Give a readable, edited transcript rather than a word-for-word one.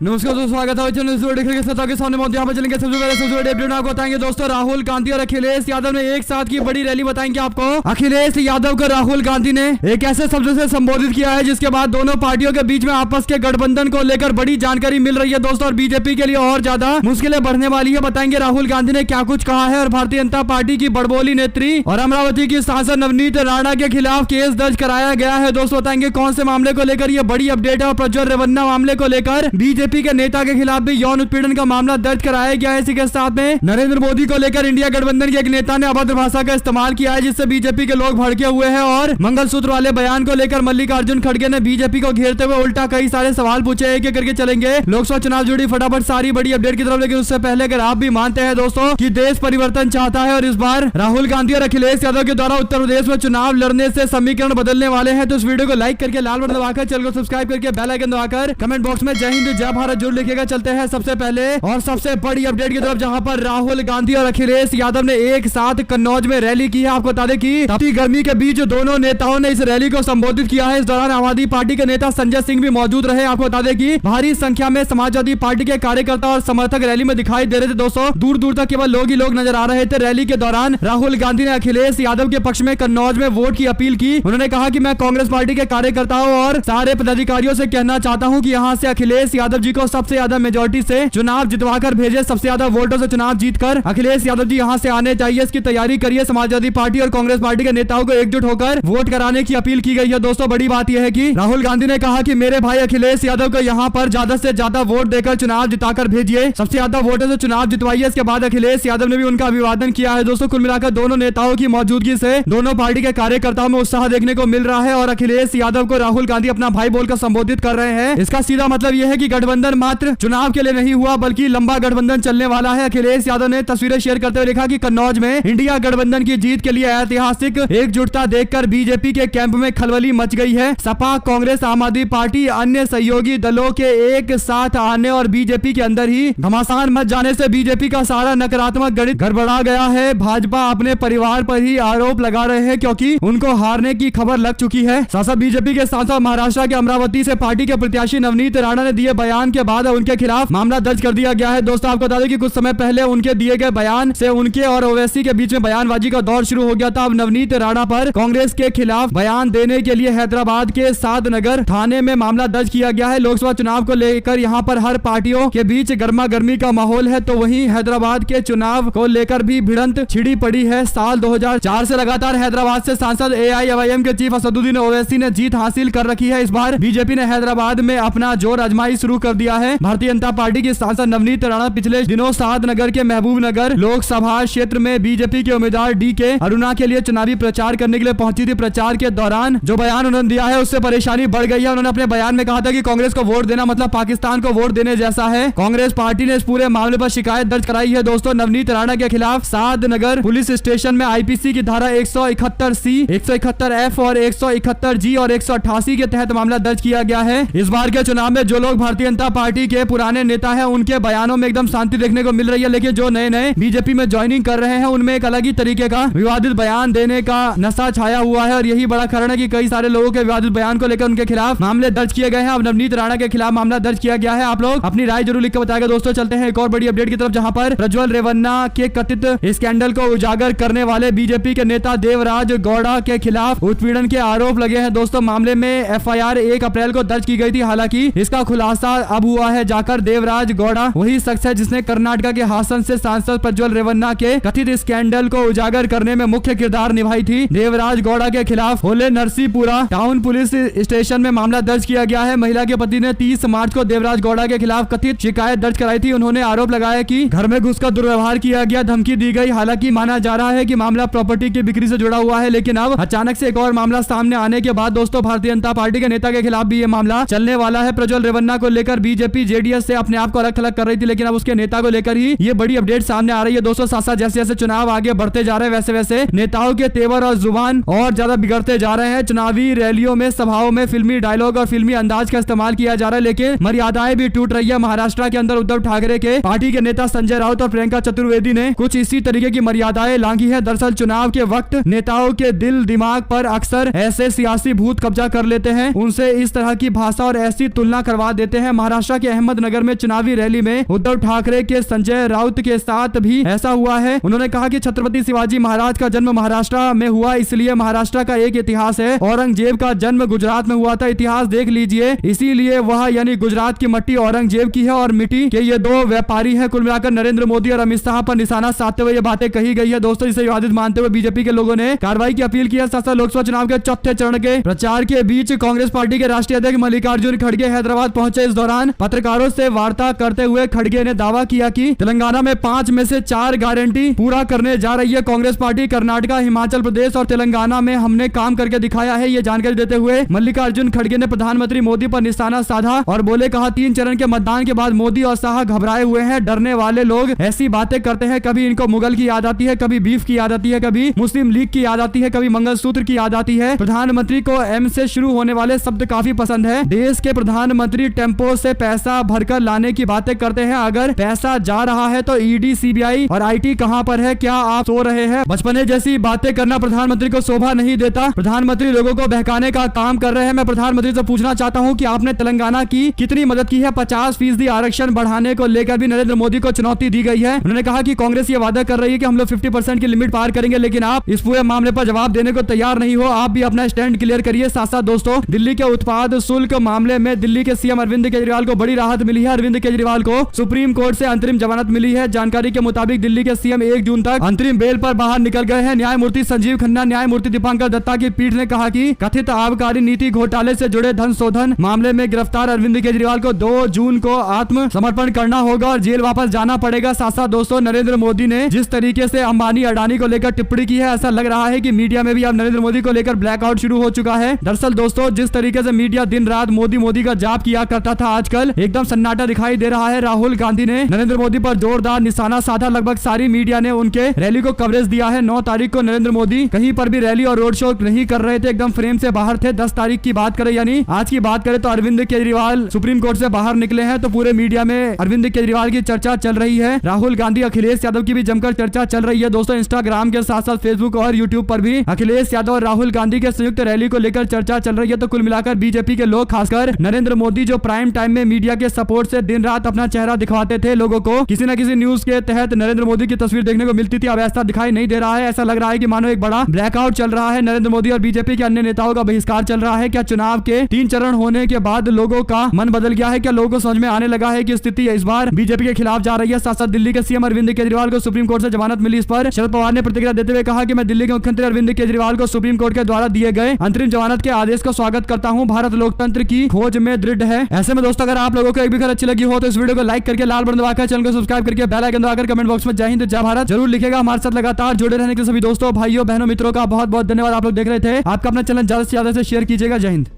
नमस्कार दोस्तों, स्वागत है के सामने मौत। यहाँ पर चलेंगे सबसे पहले अपडेट आपको बताएंगे दोस्तों। राहुल गांधी और अखिलेश यादव ने एक साथ की बड़ी रैली बताएंगे आपको। अखिलेश यादव को राहुल गांधी ने एक ऐसे शब्द से संबोधित किया है जिसके बाद दोनों पार्टियों के बीच में आपस के गठबंधन को लेकर बड़ी जानकारी मिल रही है दोस्तों, और बीजेपी के लिए और ज्यादा मुश्किलें बढ़ने वाली है। बताएंगे राहुल गांधी ने क्या कुछ कहा है, और भारतीय जनता पार्टी की बड़बोली नेत्री और अमरावती की सांसद नवनीत राणा के खिलाफ केस दर्ज कराया गया है दोस्तों। बताएंगे कौन से मामले को लेकर ये बड़ी अपडेट है, और प्रज्वल रेवन्ना मामले को लेकर बीजेपी के नेता के खिलाफ भी यौन उत्पीड़न का मामला दर्ज कराया गया है। इसी के साथ में नरेंद्र मोदी को लेकर इंडिया गठबंधन के एक नेता ने अभद्र भाषा का इस्तेमाल किया है, जिससे बीजेपी के लोग भड़के हुए हैं। और मंगलसूत्र वाले बयान को लेकर मल्लिकार्जुन खड़गे ने बीजेपी को घेरते हुए उल्टा कई सारे सवाल पूछे। एक एक करके चलेंगे लोकसभा चुनाव जुड़ी फटाफट सारी बड़ी अपडेट की तरफ, लेकिन उससे पहले अगर आप भी मानते हैं दोस्तों कि देश परिवर्तन चाहता है और इस बार राहुल गांधी और अखिलेश यादव के द्वारा उत्तर प्रदेश में चुनाव लड़ने से समीकरण बदलने वाले हैं, तो इस वीडियो को लाइक करके लाल बटन दबाकर, चैनल को सब्सक्राइब करके बेल आइकन दबाकर कमेंट बॉक्स में जय हिंद जय भारत जरूर लिखिएगा। चलते हैं सबसे पहले और सबसे बड़ी अपडेट की तरफ, जहां पर राहुल गांधी और अखिलेश यादव ने एक साथ कन्नौज में रैली की है। आपको बता दें कि तपती गर्मी के बीच दोनों नेताओं ने इस रैली को संबोधित किया है। इस दौरान आम आदमी पार्टी के नेता संजय सिंह भी मौजूद रहे। आपको बता दें कि भारी संख्या में समाजवादी पार्टी के कार्यकर्ता और समर्थक रैली में दिखाई दे रहे थे दोस्तों। दूर दूर तक केवल लोग ही लोग नजर आ रहे थे। रैली के दौरान राहुल गांधी ने अखिलेश यादव के पक्ष में कन्नौज में वोट की अपील की। उन्होंने कहा कि मैं कांग्रेस पार्टी के कार्यकर्ताओं और सारे पदाधिकारियों से कहना चाहता हूं कि यहां से अखिलेश यादव जी को सबसे ज्यादा मेजोरिटी से चुनाव जितवाकर भेजे। सबसे ज्यादा वोटों से चुनाव जीतकर अखिलेश यादव जी यहां से आने चाहिए, इसकी तैयारी करिए। समाजवादी पार्टी और कांग्रेस पार्टी के नेताओं को एकजुट होकर वोट कराने की अपील की गई है दोस्तों। बड़ी बात यह है कि राहुल गांधी ने कहा कि मेरे भाई अखिलेश यादव को यहां पर ज्यादा से ज्यादा वोट देकर चुनाव जिताकर भेजिए, सबसे ज्यादा वोटों से चुनाव जितवाइए। इसके बाद अखिलेश यादव ने भी उनका अभिवादन किया है दोस्तों। कुल मिलाकर दोनों नेताओं की मौजूदगी से दोनों पार्टी के कार्यकर्ताओं में उत्साह देखने को मिल रहा है, और अखिलेश यादव को राहुल गांधी अपना भाई बोलकर संबोधित कर रहे हैं। इसका सीधा मतलब यह है कि गठबंधन मात्र चुनाव के लिए नहीं हुआ, बल्कि लंबा गठबंधन चलने वाला है। अखिलेश यादव ने तस्वीरें शेयर करते हुए लिखा कि कन्नौज में इंडिया गठबंधन की जीत के लिए ऐतिहासिक एकजुटता देखकर बीजेपी के कैंप में खलबली मच गई है। सपा, कांग्रेस, आम आदमी पार्टी, अन्य सहयोगी दलों के एक साथ आने और बीजेपी के अंदर ही घमासान मच जाने से बीजेपी का सारा नकारात्मक गणित गड़बड़ा गया है। भाजपा अपने परिवार पर ही आरोप लगा रहे हैं क्योंकि उनको हारने की खबर लग चुकी है। शासक बीजेपी के सांसद महाराष्ट्र के अमरावती से पार्टी के प्रत्याशी नवनीत राणा ने दिए बयान के बाद उनके खिलाफ मामला दर्ज कर दिया गया है दोस्तों। आपको बता दें कि कुछ समय पहले उनके दिए गए बयान से उनके और ओवैसी के बीच में बयानबाजी का दौर शुरू हो गया था। अब नवनीत राणा पर कांग्रेस के खिलाफ बयान देने के लिए हैदराबाद के सादनगर थाने में मामला दर्ज किया गया है। लोकसभा चुनाव को लेकर यहां पर हर पार्टियों के बीच गर्मा गर्मी का माहौल है, तो वहीं हैदराबाद के चुनाव को लेकर भी भिड़ंत छिड़ी पड़ी है। साल 2004 से लगातार हैदराबाद से सांसद AIMIM के चीफ असदुद्दीन ओवैसी ने जीत हासिल कर रखी है। इस बार बीजेपी ने हैदराबाद में अपना जोर आजमाई शुरू कर दिया है। भारतीय जनता पार्टी की सांसद नवनीत राणा पिछले दिनों सादनगर के महबूब नगर लोकसभा क्षेत्र में बीजेपी के उम्मीदवार DK अरुणा के लिए चुनावी प्रचार करने के लिए पहुंची थी। प्रचार के दौरान जो बयान उन्होंने दिया है उससे परेशानी बढ़ गई है। उन्होंने अपने बयान में कहा था कि कांग्रेस को वोट देना मतलब पाकिस्तान को वोट देने जैसा है। कांग्रेस पार्टी ने इस पूरे मामले पर शिकायत दर्ज कराई है दोस्तों। नवनीत राणा के खिलाफ सादनगर पुलिस स्टेशन में IPC की धारा 171C, 171F और 171G और 188 के तहत मामला दर्ज किया गया है। इस बार के चुनाव में जो लोग भारतीय जनता पार्टी के पुराने नेता है उनके बयानों में एकदम शांति देखने को मिल रही है, लेकिन जो नए नए बीजेपी में ज्वाइनिंग कर रहे हैं उनमें एक अलग ही तरीके का विवादित बयान देने का नशा छाया हुआ है, और यही बड़ा कारण है कि कई सारे लोगों के विवादित बयान को लेकर उनके खिलाफ मामले दर्ज किए गए हैं। अब नवनीत राणा के खिलाफ मामला दर्ज किया गया है। आप लोग अपनी राय जरूर लिख कर बताएगा दोस्तों। चलते हैं एक और बड़ी अपडेट की तरफ, जहां पर प्रज्वल रेवन्ना के कथित स्कैंडल को उजागर करने वाले बीजेपी के नेता देवराज गौड़ा के खिलाफ उत्पीड़न के आरोप लगे हैं दोस्तों। मामले में FIR 1 अप्रैल को दर्ज की गई थी। हालांकि इसका खुलासा अब हुआ है जाकर देवराज गौड़ा वही शख्स है जिसने कर्नाटक के हासन से सांसद प्रज्वल रेवन्ना के कथित स्कैंडल को उजागर करने में मुख्य किरदार निभाई थी। देवराज गौड़ा के खिलाफ होले नरसीपुरा टाउन पुलिस स्टेशन में मामला दर्ज किया गया है। महिला के पति ने 30 मार्च को देवराज गौड़ा के खिलाफ कथित शिकायत दर्ज कराई थी। उन्होंने आरोप लगाया कि घर में घुसकर दुर्व्यवहार किया गया, धमकी दी गई। हालांकि माना जा रहा है कि मामला प्रॉपर्टी की बिक्री से जुड़ा हुआ है, लेकिन अब अचानक से एक और मामला सामने आने के बाद दोस्तों भारतीय जनता पार्टी के नेता के खिलाफ भी ये मामला चलने वाला है। प्रज्वल रेवन्ना को लेकर बीजेपी JDS से अपने आप को अलग थलग कर रही थी, लेकिन अब उसके नेता को लेकर ही ये बड़ी अपडेट सामने आ रही है दोस्तों। साथ साथ जैसे जैसे चुनाव आगे बढ़ते जा रहे हैं वैसे वैसे नेताओं के तेवर और जुबान और ज्यादा बिगड़ते जा रहे हैं। चुनावी रैलियों में, सभाओं में फिल्मी डायलॉग और फिल्मी अंदाज का इस्तेमाल किया जा रहा है, लेकिन मर्यादाएं भी टूट रही है। महाराष्ट्र के अंदर उद्धव ठाकरे के पार्टी के नेता संजय राउत और प्रियंका चतुर्वेदी ने कुछ इसी तरीके की मर्यादाएं लांघी है। दरअसल चुनाव के वक्त नेताओं के दिल दिमाग पर अक्सर ऐसे सियासी भूत कब्जा कर लेते हैं, उनसे इस तरह की भाषा और ऐसी तुलना करवा देते हैं। महाराष्ट्र के अहमदनगर में चुनावी रैली में उद्धव ठाकरे के संजय राउत के साथ भी ऐसा हुआ है। उन्होंने कहा कि छत्रपति शिवाजी महाराज का जन्म महाराष्ट्र में हुआ, इसलिए महाराष्ट्र का एक इतिहास है। औरंगजेब का जन्म गुजरात में हुआ था, इतिहास देख लीजिए, इसीलिए वह यानी गुजरात की मट्टी औरंगजेब की है और मिट्टी के ये दो व्यापारी हैं। कुल मिलाकर नरेंद्र मोदी और अमित शाह पर निशाना साधते हुए ये बातें कही गई है। दोस्तों, इसे विवादित मानते हुए बीजेपी के लोगों ने कार्रवाई की अपील की है। साथ लोकसभा चुनाव के चौथे चरण के प्रचार के बीच कांग्रेस पार्टी के राष्ट्रीय अध्यक्ष मल्लिकार्जुन खड़गे हैदराबाद पहुंचे। इस दौरान पत्रकारों से वार्ता करते हुए खड़गे ने दावा किया कि तेलंगाना में 5 में से 4 गारंटी पूरा करने जा रही है कांग्रेस पार्टी। कर्नाटक, हिमाचल प्रदेश और तेलंगाना में हमने काम करके दिखाया है। ये जानकारी देते हुए मल्लिकार्जुन खड़गे ने प्रधानमंत्री मोदी पर निशाना साधा और बोले, कहा 3 चरण के मतदान के बाद मोदी और शाह घबराए हुए हैं। डरने वाले लोग ऐसी बातें करते हैं, कभी इनको मुगल की याद आती है, कभी बीफ की याद आती है, कभी मुस्लिम लीग की याद आती है, कभी मंगलसूत्र की याद आती है। प्रधानमंत्री को एम से शुरू होने वाले शब्द काफी पसंद है। देश के प्रधानमंत्री टेम्पो से पैसा भरकर लाने की बातें करते हैं। अगर पैसा जा रहा है तो ईडी, सीबीआई और आईटी कहां पर है? क्या आप सो रहे हैं? बचपने जैसी बातें करना प्रधानमंत्री को शोभा नहीं देता। प्रधानमंत्री लोगों को बहकाने का काम कर रहे हैं। मैं प्रधानमंत्री से पूछना चाहता हूं कि आपने तेलंगाना की कितनी मदद की है? 50% आरक्षण बढ़ाने को लेकर भी नरेंद्र मोदी को चुनौती दी गई है। उन्होंने कहा कि कांग्रेस ये वादा कर रही है कि हम लोग 50% की लिमिट पार करेंगे, लेकिन आप इस पूरे मामले पर जवाब देने को तैयार नहीं हो। आप भी अपना स्टैंड क्लियर करिए। साथ साथ दोस्तों, दिल्ली के उत्पाद शुल्क मामले में दिल्ली के सीएम अरविंद केजरीवाल को बड़ी राहत मिली है। अरविंद केजरीवाल को सुप्रीम कोर्ट से अंतरिम जमानत मिली है। जानकारी के मुताबिक दिल्ली के सीएम 1 जून तक अंतरिम बेल पर बाहर निकल गए हैं। न्यायमूर्ति संजीव खन्ना, न्यायमूर्ति दीपांकर दत्ता की पीठ ने कहा कि कथित आबकारी नीति घोटाले से जुड़े धन शोधन मामले में गिरफ्तार अरविंद केजरीवाल को 2 जून को आत्मसमर्पण करना होगा और जेल वापस जाना पड़ेगा। साथ साथ दोस्तों, नरेंद्र मोदी ने जिस तरीके से अंबानी अडानी को लेकर टिप्पणी की है, ऐसा लग रहा है कि मीडिया में भी अब नरेंद्र मोदी को लेकर ब्लैकआउट शुरू हो चुका है। दरअसल दोस्तों, जिस तरीके से मीडिया दिन रात मोदी का जाप किया करता था, आजकल एकदम सन्नाटा दिखाई दे रहा है। राहुल गांधी ने नरेंद्र मोदी पर जोरदार निशाना साधा। लगभग सारी मीडिया ने उनके रैली को कवरेज दिया है। 9 तारीख को नरेंद्र मोदी कहीं पर भी रैली और रोड शो नहीं कर रहे थे, एकदम फ्रेम से बाहर थे। 10 तारीख की बात करें, यानी आज की बात करें, तो अरविंद केजरीवाल सुप्रीम कोर्ट से बाहर निकले हैं, तो पूरे मीडिया में अरविंद केजरीवाल की चर्चा चल रही है। राहुल गांधी, अखिलेश यादव की भी जमकर चर्चा चल रही है। दोस्तों, इंस्टाग्राम के साथ साथ फेसबुक और यूट्यूब पर भी अखिलेश यादव और राहुल गांधी के संयुक्त रैली को लेकर चर्चा चल रही है। तो कुल मिलाकर बीजेपी के लोग, खासकर नरेंद्र मोदी, जो प्राइम टाइम में मीडिया के सपोर्ट से दिन रात अपना चेहरा दिखवाते थे लोगों को, किसी न किसी न्यूज के तहत नरेंद्र मोदी की तस्वीर देखने को मिलती थी, अब ऐसा दिखाई नहीं दे रहा है। ऐसा लग रहा है कि मानो एक बड़ा ब्लैकआउट चल रहा है। नरेंद्र मोदी और बीजेपी के अन्य नेताओं का बहिष्कार चल रहा है। क्या चुनाव के 3 चरण होने के बाद लोगों का मन बदल गया है? क्या लोगों को समझ में आने लगा है कि स्थिति इस बार बीजेपी के खिलाफ जा रही है? साथ साथ दिल्ली के सीएम अरविंद केजरीवाल को सुप्रीम कोर्ट से जमानत मिली। इस पर शरद पवार ने प्रतिक्रिया देते हुए कहा कि मैं दिल्ली के मुख्यमंत्री अरविंद केजरीवाल को सुप्रीम कोर्ट के द्वारा दिए गए अंतरिम जमानत के आदेश का स्वागत करता हूं। भारत लोकतंत्र की खोज में दृढ़ है। ऐसे में दोस्तों, अगर आप लोगों को एक भी खबर अच्छी लगी हो तो इस वीडियो को लाइक करके, लाल बटन दबाकर चैनल को सब्सक्राइब करके, बेल आइकन दबाकर कमेंट बॉक्स में जय हिंद जय भारत जरूर लिखेगा। हमारे साथ लगातार जुड़े रहने के सभी दोस्तों, भाइयों, बहनों, मित्रों का बहुत बहुत धन्यवाद। आप लोग देख रहे थे। आपका अपना चैनल ज्यादा से ज्यादा शेयर कीजिएगा। जय हिंद।